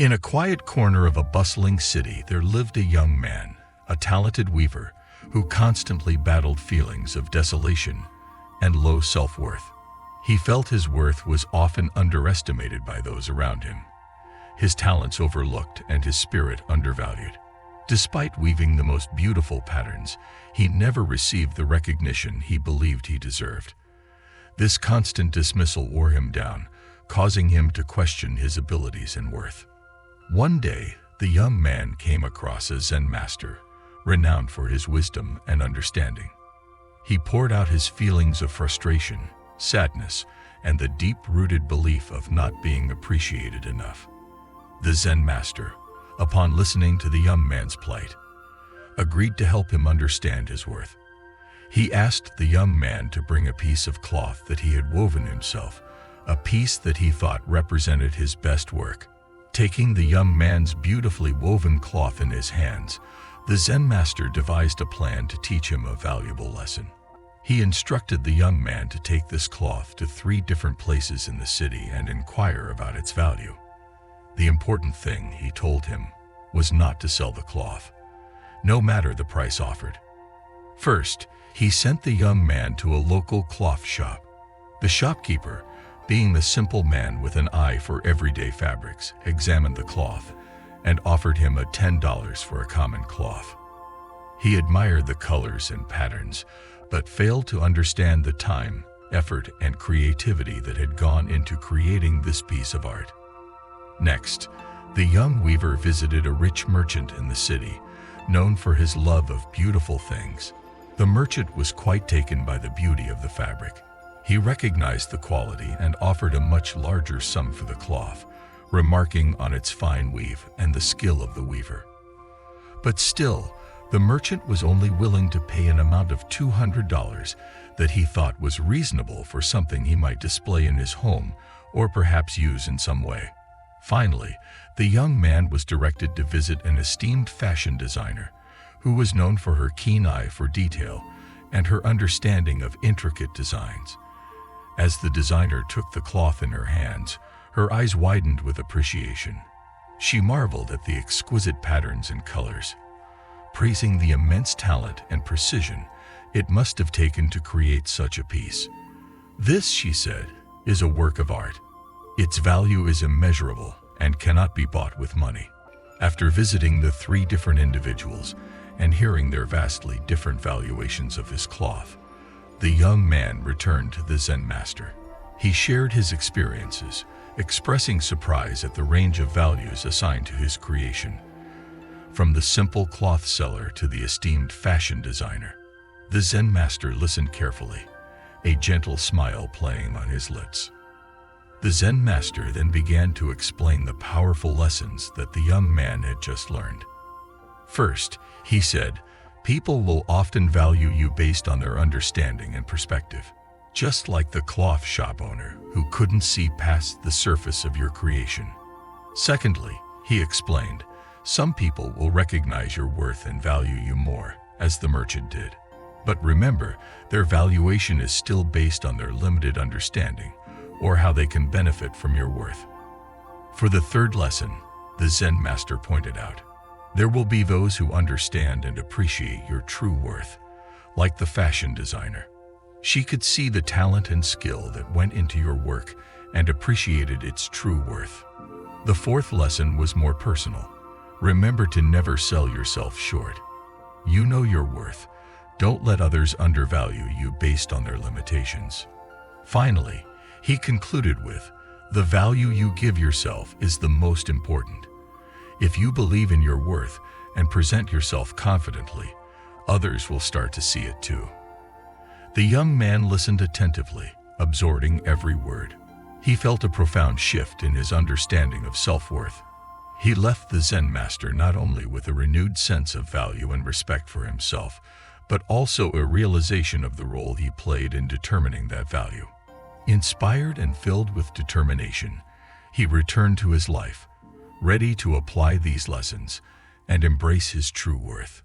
In a quiet corner of a bustling city, there lived a young man, a talented weaver, who constantly battled feelings of desolation and low self-worth. He felt his worth was often underestimated by those around him, his talents overlooked and his spirit undervalued. Despite weaving the most beautiful patterns, he never received the recognition he believed he deserved. This constant dismissal wore him down, causing him to question his abilities and worth. One day, the young man came across a Zen master, renowned for his wisdom and understanding. He poured out his feelings of frustration, sadness, and the deep-rooted belief of not being appreciated enough. The Zen master, upon listening to the young man's plight, agreed to help him understand his worth. He asked the young man to bring a piece of cloth that he had woven himself, a piece that he thought represented his best work. Taking the young man's beautifully woven cloth in his hands, the Zen master devised a plan to teach him a valuable lesson. He instructed the young man to take this cloth to 3 different places in the city and inquire about its value. The important thing, he told him, was not to sell the cloth, no matter the price offered. First, he sent the young man to a local cloth shop. The shopkeeper, being the simple man with an eye for everyday fabrics, examined the cloth and offered him $10 for a common cloth. He admired the colors and patterns, but failed to understand the time, effort, and creativity that had gone into creating this piece of art. Next, the young weaver visited a rich merchant in the city, known for his love of beautiful things. The merchant was quite taken by the beauty of the fabric. He recognized the quality and offered a much larger sum for the cloth, remarking on its fine weave and the skill of the weaver. But still, the merchant was only willing to pay an amount of $200 that he thought was reasonable for something he might display in his home or perhaps use in some way. Finally, the young man was directed to visit an esteemed fashion designer who was known for her keen eye for detail and her understanding of intricate designs. As the designer took the cloth in her hands, her eyes widened with appreciation. She marveled at the exquisite patterns and colors, praising the immense talent and precision it must have taken to create such a piece. "This," she said, "is a work of art. Its value is immeasurable and cannot be bought with money." After visiting the 3 different individuals and hearing their vastly different valuations of his cloth, the young man returned to the Zen master. He shared his experiences, expressing surprise at the range of values assigned to his creation. From the simple cloth seller to the esteemed fashion designer, the Zen master listened carefully, a gentle smile playing on his lips. The Zen master then began to explain the powerful lessons that the young man had just learned. First, he said, "People will often value you based on their understanding and perspective, just like the cloth shop owner who couldn't see past the surface of your creation." Secondly, he explained, "Some people will recognize your worth and value you more, as the merchant did. But remember, their valuation is still based on their limited understanding or how they can benefit from your worth." For the 3rd lesson, the Zen master pointed out, "There will be those who understand and appreciate your true worth, like the fashion designer. She could see the talent and skill that went into your work and appreciated its true worth." The 4th lesson was more personal. Remember to never sell yourself short. You know your worth. Don't let others undervalue you based on their limitations. Finally, he concluded with, "The value you give yourself is the most important. If you believe in your worth and present yourself confidently, others will start to see it too." The young man listened attentively, absorbing every word. He felt a profound shift in his understanding of self-worth. He left the Zen master not only with a renewed sense of value and respect for himself, but also a realization of the role he played in determining that value. Inspired and filled with determination, he returned to his life, ready to apply these lessons and embrace his true worth.